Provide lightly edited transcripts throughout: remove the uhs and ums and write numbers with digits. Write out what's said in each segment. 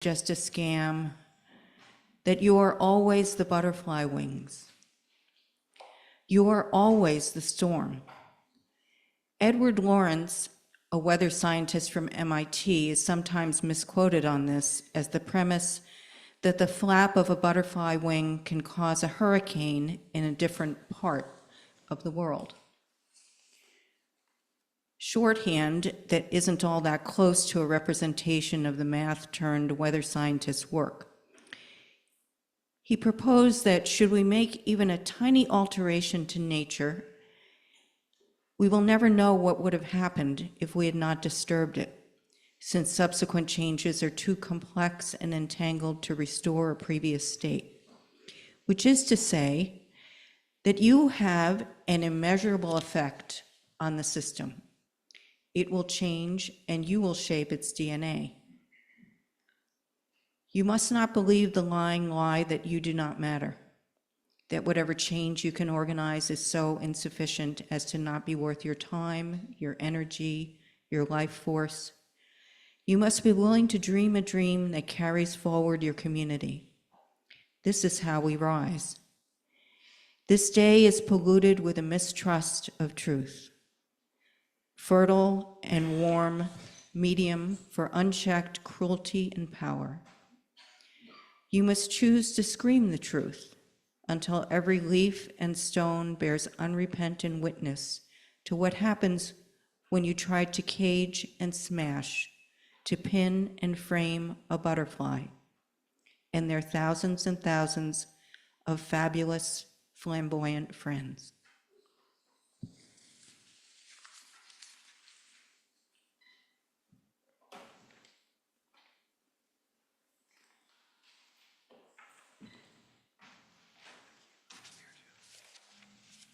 just a scam, that you are always the butterfly wings. You are always the storm. Edward Lawrence, a weather scientist from MIT, is sometimes misquoted on this as the premise that the flap of a butterfly wing can cause a hurricane in a different part of the world. Shorthand that isn't all that close to a representation of the math-turned-weather scientist's work. He proposed that should we make even a tiny alteration to nature, we will never know what would have happened if we had not disturbed it, since subsequent changes are too complex and entangled to restore a previous state. Which is to say that you have an immeasurable effect on the system. It will change and you will shape its DNA. You must not believe the lying lie that you do not matter, that whatever change you can organize is so insufficient as to not be worth your time, your energy, your life force. You must be willing to dream a dream that carries forward your community. This is how we rise. This day is polluted with a mistrust of truth. Fertile and warm medium for unchecked cruelty and power. You must choose to scream the truth until every leaf and stone bears unrepentant witness to what happens when you try to cage and smash, to pin and frame a butterfly and their thousands and thousands of fabulous, flamboyant friends.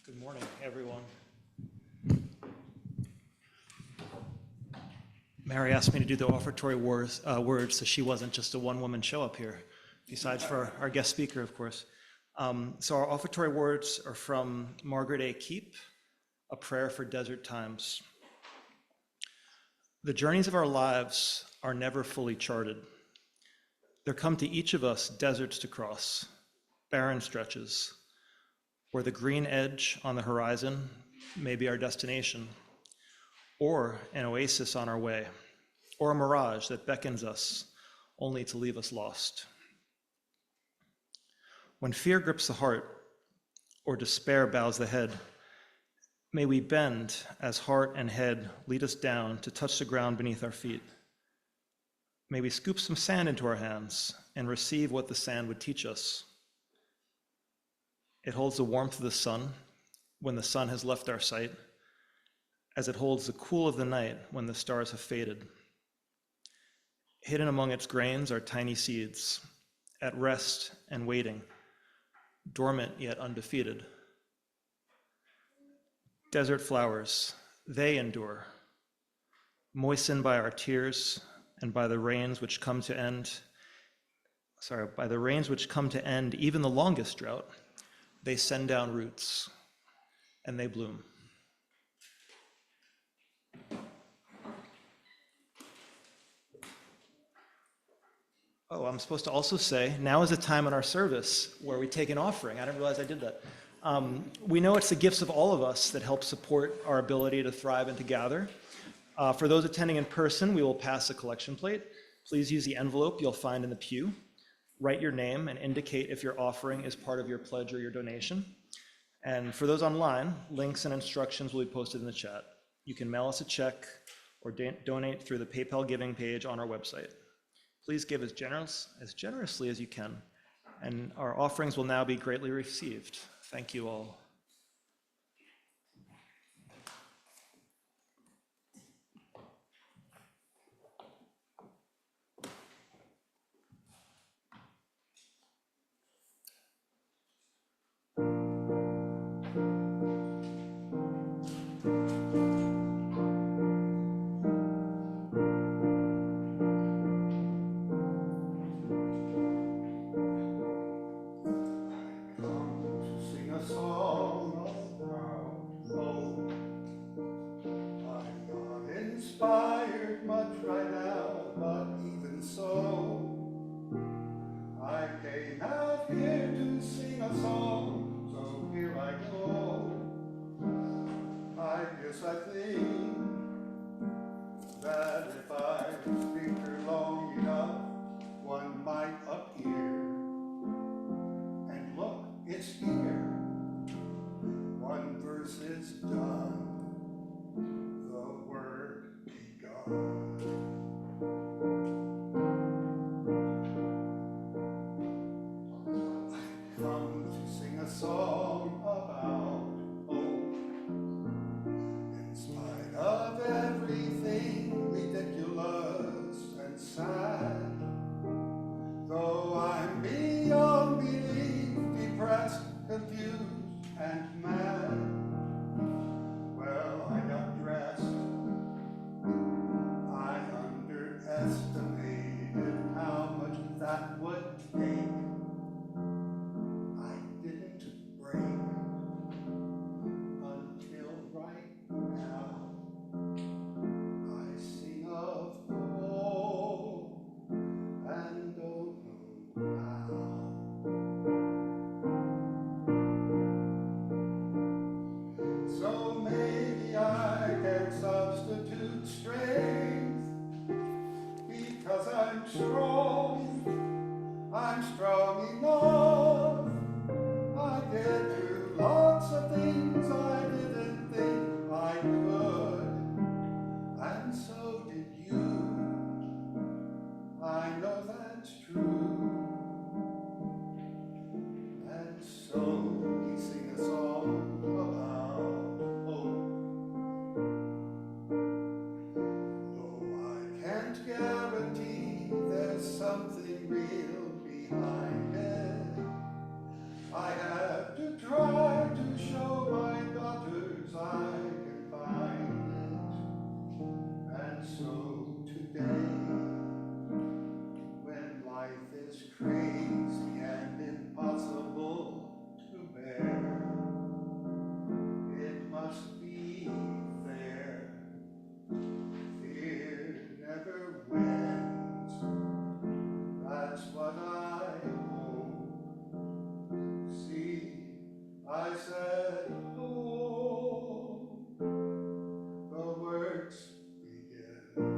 Good morning, everyone. Mary asked me to do the offertory words so she wasn't just a one-woman show up here, besides for our guest speaker, of course. So our offertory words are from Margaret A. Keep, A Prayer for Desert Times. The journeys of our lives are never fully charted. There come to each of us deserts to cross, barren stretches, where the green edge on the horizon may be our destination, or an oasis on our way, or a mirage that beckons us only to leave us lost. When fear grips the heart, or despair bows the head, may we bend as heart and head lead us down to touch the ground beneath our feet. May we scoop some sand into our hands and receive what the sand would teach us. It holds the warmth of the sun when the sun has left our sight, as it holds the cool of the night when the stars have faded. Hidden among its grains are tiny seeds, at rest and waiting, dormant yet undefeated. Desert flowers, they endure, moistened by our tears and by the rains which come to end, even the longest drought. They send down roots and they bloom. Oh, I'm supposed to also say, now is a time in our service where we take an offering. I didn't realize I did that. We know it's the gifts of all of us that help support our ability to thrive and to gather. For those attending in person, we will pass a collection plate. Please use the envelope you'll find in the pew. Write your name and indicate if your offering is part of your pledge or your donation. And for those online, links and instructions will be posted in the chat. You can mail us a check or donate through the PayPal giving page on our website. Please give as generously as you can, and our offerings will now be greatly received. Thank you all. Come to sing a song confused and mad. Well, I got dressed. I underestimated how much that would take. I didn't break until right now. I sing of home and don't know how. So maybe I can substitute strength because I'm strong enough. I get through lots of things I didn't think I could, and so did you. I know that's true. And so we sing a song about hope. Though I can't guarantee there's something real behind it, I have to try to show my daughters I can find it. And so today, when life is crazy and impossible to bear, it must be fair. Fear never wins. That's what I hope. See, I said hope. The words begin.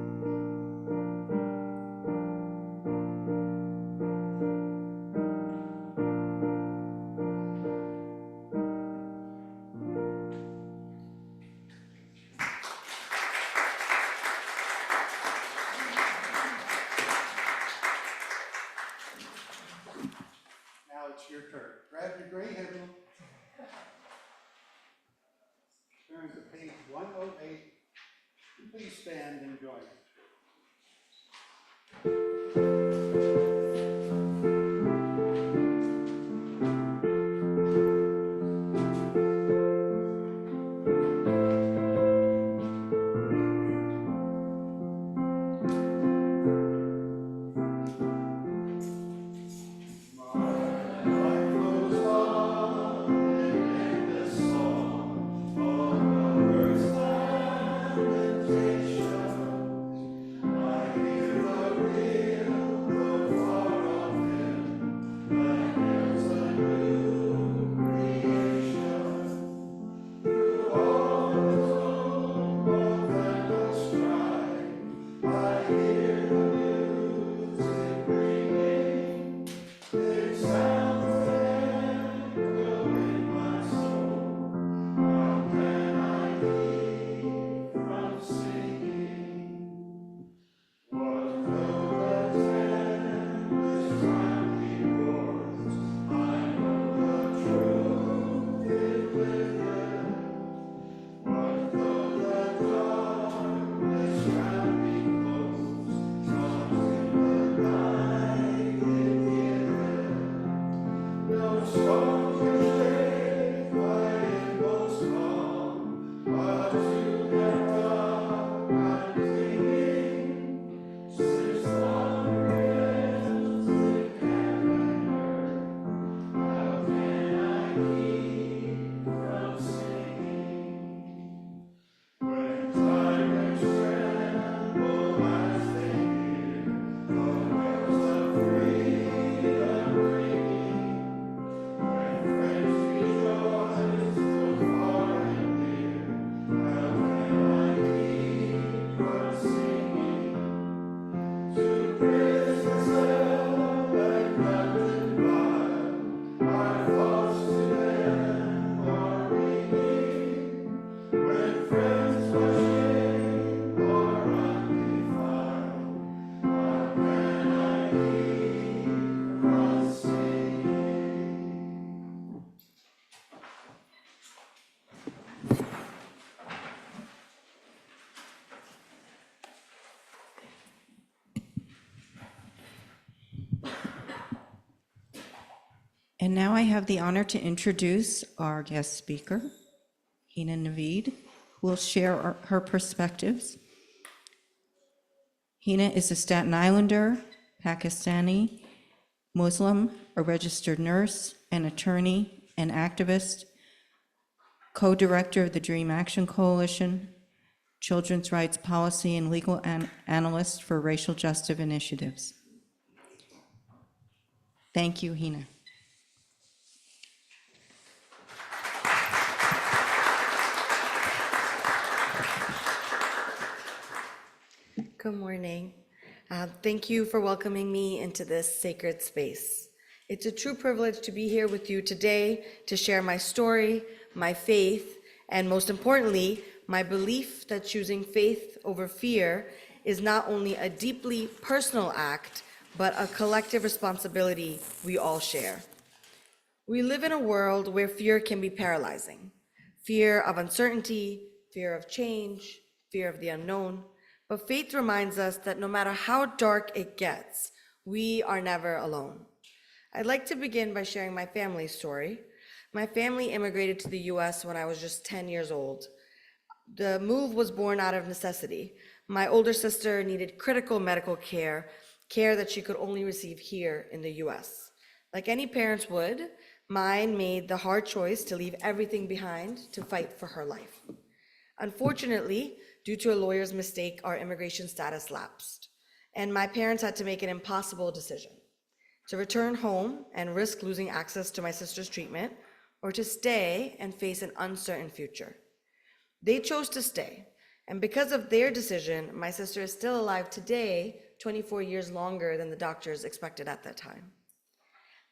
Now it's your turn. Grab your gray hymnal. Turn to page 108. Please stand and join us. And now I have the honor to introduce our guest speaker, Hina Naveed, who will share her perspectives. Hina is a Staten Islander, Pakistani, Muslim, a registered nurse, an attorney, an activist, co-director of the Dream Action Coalition, children's rights policy and legal analyst for racial justice initiatives. Thank you, Hina. Good morning. Thank you for welcoming me into this sacred space. It's a true privilege to be here with you today to share my story, my faith, and most importantly, my belief that choosing faith over fear is not only a deeply personal act, but a collective responsibility we all share. We live in a world where fear can be paralyzing. Fear of uncertainty, fear of change, fear of the unknown. But faith reminds us that no matter how dark it gets, we are never alone. I'd like to begin by sharing my family's story. My family immigrated to the US when I was just 10 years old. The move was born out of necessity. My older sister needed critical medical care that she could only receive here in the US. Like any parents would, mine made the hard choice to leave everything behind to fight for her life. Unfortunately, due to a lawyer's mistake, our immigration status lapsed, and my parents had to make an impossible decision: to return home and risk losing access to my sister's treatment, or to stay and face an uncertain future. They chose to stay, and because of their decision, my sister is still alive today, 24 years longer than the doctors expected at that time.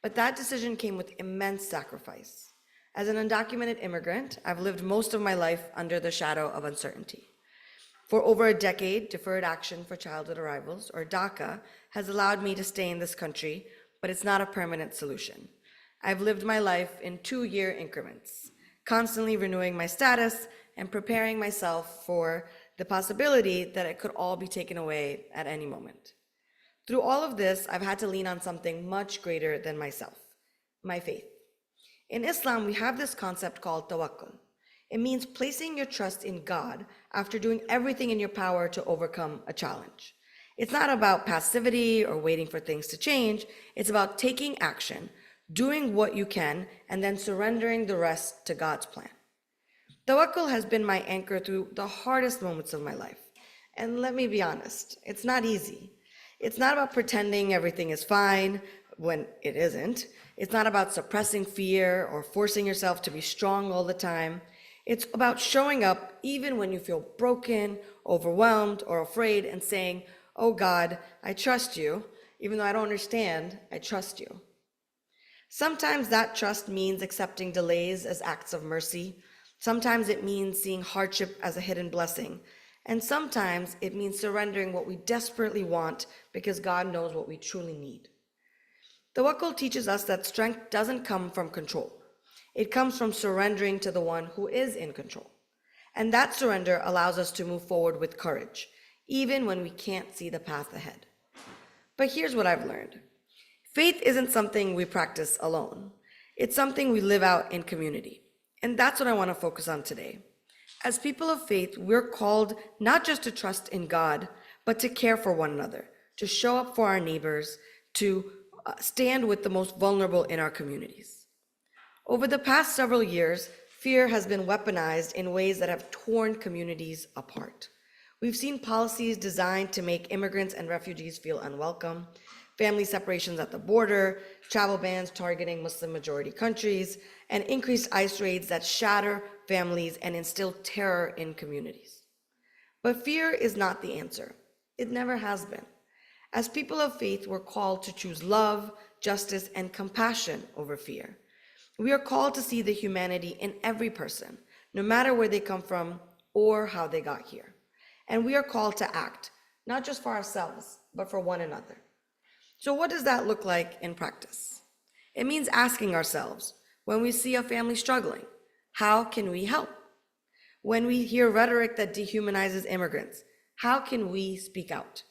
But that decision came with immense sacrifice. As an undocumented immigrant, I've lived most of my life under the shadow of uncertainty. For over a decade, Deferred Action for Childhood Arrivals, or DACA, has allowed me to stay in this country, but it's not a permanent solution. I've lived my life in 2-year increments, constantly renewing my status and preparing myself for the possibility that it could all be taken away at any moment. Through all of this, I've had to lean on something much greater than myself: my faith. In Islam, we have this concept called tawakkul. It means placing your trust in God after doing everything in your power to overcome a challenge. It's not about passivity or waiting for things to change. It's about taking action, doing what you can, and then surrendering the rest to God's plan. Tawakkul has been my anchor through the hardest moments of my life. And let me be honest, it's not easy. It's not about pretending everything is fine when it isn't. It's not about suppressing fear or forcing yourself to be strong all the time. It's about showing up even when you feel broken, overwhelmed, or afraid, and saying, "Oh God, I trust you. Even though I don't understand, I trust you." Sometimes that trust means accepting delays as acts of mercy. Sometimes it means seeing hardship as a hidden blessing. And sometimes it means surrendering what we desperately want because God knows what we truly need. Tawakkul teaches us that strength doesn't come from control. It comes from surrendering to the one who is in control. And that surrender allows us to move forward with courage, even when we can't see the path ahead. But here's what I've learned. Faith isn't something we practice alone. It's something we live out in community. And that's what I want to focus on today. As people of faith, we're called not just to trust in God, but to care for one another, to show up for our neighbors, to stand with the most vulnerable in our communities. Over the past several years, fear has been weaponized in ways that have torn communities apart. We've seen policies designed to make immigrants and refugees feel unwelcome, family separations at the border, travel bans targeting Muslim-majority countries, and increased ICE raids that shatter families and instill terror in communities. But fear is not the answer. It never has been. As people of faith, we're called to choose love, justice, and compassion over fear. We are called to see the humanity in every person, no matter where they come from or how they got here. And we are called to act, not just for ourselves, but for one another. So what does that look like in practice? It means asking ourselves, when we see a family struggling, how can we help? When we hear rhetoric that dehumanizes immigrants, how can we speak out?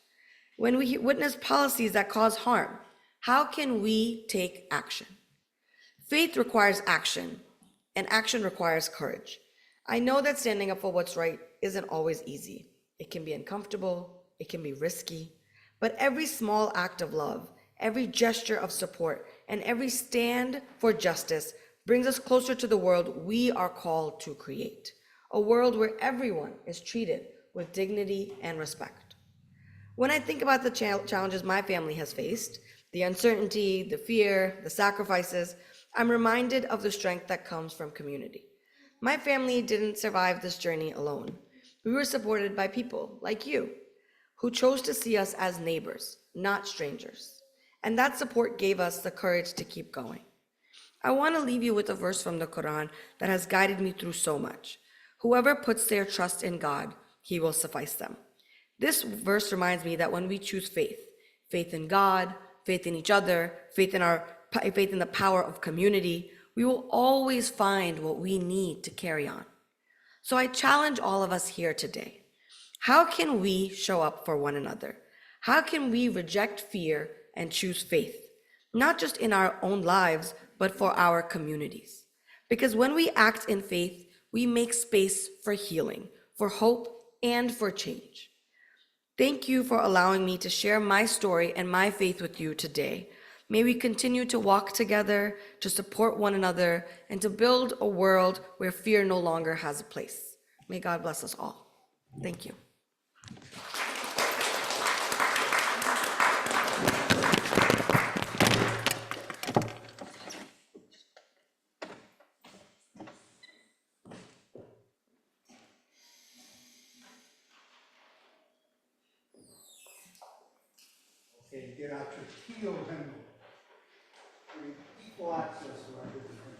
When we witness policies that cause harm, how can we take action? Faith requires action, and action requires courage. I know that standing up for what's right isn't always easy. It can be uncomfortable, it can be risky, but every small act of love, every gesture of support, and every stand for justice brings us closer to the world we are called to create, a world where everyone is treated with dignity and respect. When I think about the challenges my family has faced, the uncertainty, the fear, the sacrifices, I'm reminded of the strength that comes from community. My family didn't survive this journey alone. We were supported by people like you, who chose to see us as neighbors, not strangers. And that support gave us the courage to keep going. I want to leave you with a verse from the Quran that has guided me through so much. Whoever puts their trust in God, He will suffice them. This verse reminds me that when we choose faith, faith in God, faith in each other, faith in the power of community, we will always find what we need to carry on. So I challenge all of us here today. How can we show up for one another? How can we reject fear and choose faith, not just in our own lives, but for our communities? Because when we act in faith, we make space for healing, for hope, and for change. Thank you for allowing me to share my story and my faith with you today. May we continue to walk together, to support one another, and to build a world where fear no longer has a place. May God bless us all. Thank you. Okay, get out your heels and bring equal access to our visitor.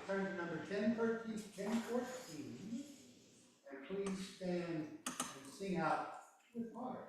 Turn to number 1014, and please stand and sing out with heart.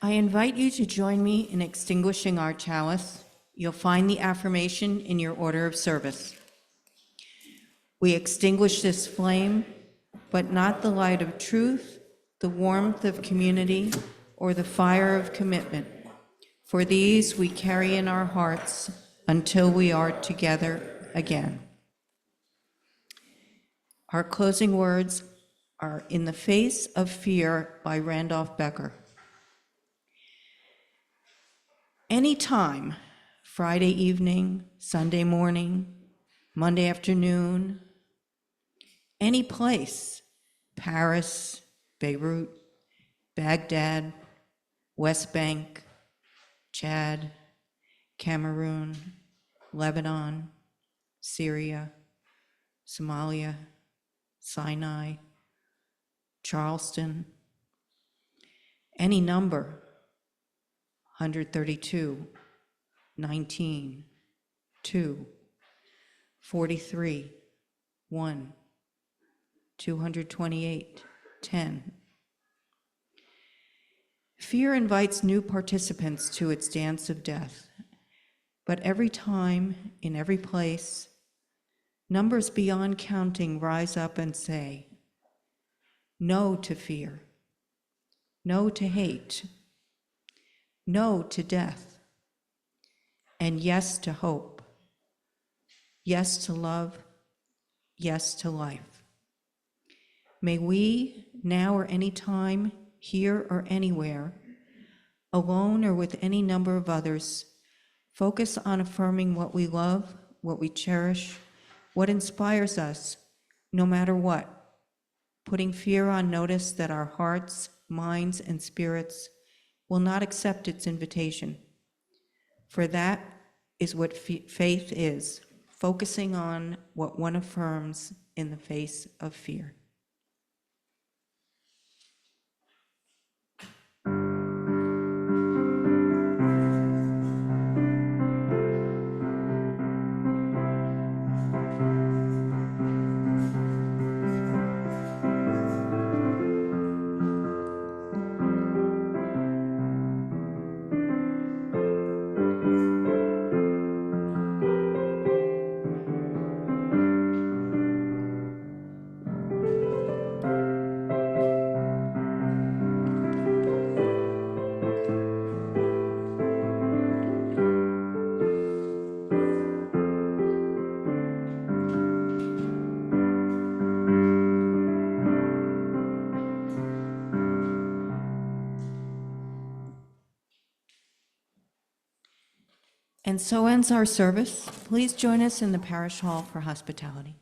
I invite you to join me in extinguishing our chalice. You'll find the affirmation in your order of service. We extinguish this flame, but not the light of truth, the warmth of community, or the fire of commitment. For these we carry in our hearts until we are together again. Our closing words are In the Face of Fear by Randolph Becker. Any time Friday evening, Sunday morning, Monday afternoon, any place, Paris, Beirut, Baghdad, West Bank, Chad, Cameroon, Lebanon, Syria, Somalia, Sinai, Charleston, any number, 132, 19, 2, 43, 1, 228, 10. Fear invites new participants to its dance of death, but every time, in every place, numbers beyond counting rise up and say, no to fear, no to hate, no to death, and yes to hope, yes to love, yes to life. May we, now or any time, here or anywhere, alone or with any number of others, focus on affirming what we love, what we cherish, what inspires us, no matter what, putting fear on notice that our hearts, minds, and spirits will not accept its invitation. For that is what faith is, focusing on what one affirms in the face of fear. And so ends our service. Please join us in the parish hall for hospitality.